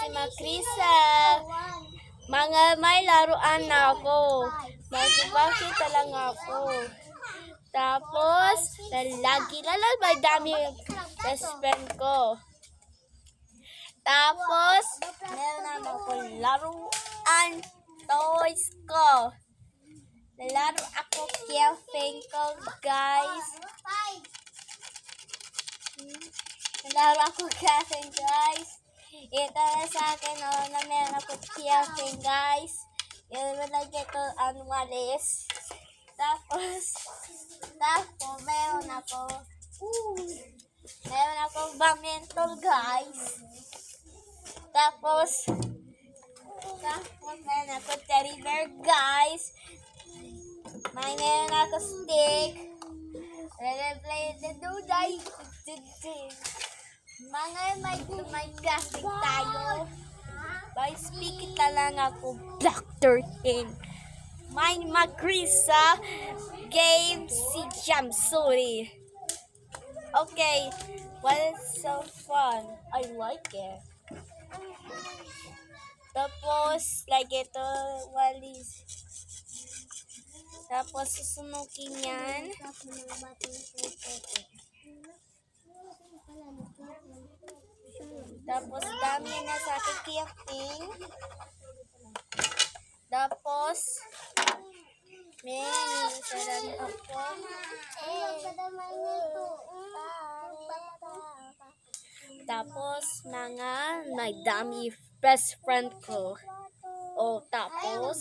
si Makrisa. Mga may laruan na ako. Magpapakita lang ako. Tapos, lagi may dami yung best friend ko. Tapos, meron naman ako laruan toys ko. Nalaro ako killing ko, guys. Nalaro ako killing, guys. Ito na sa akin, na meron ako killing, guys. Ito na ito, walis. Tapos, meron ako badminton, guys. Tapos, meron ako teddy bear, guys. Meron ako stick. Play the duday. May plastic tayo. By speak lang ako, Black 13. My Makrisa game si Jamsuri. Okay, well, it's so fun. I like it. Tapos, like ito, walis. Tapos, susunukin yan. Tapos, dami na sa kikiyaking. Tapos, may saran ako. Tapos, may dami best friend ko. Tapos,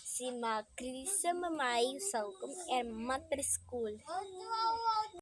si Makrisa Mamay sa Elementary School.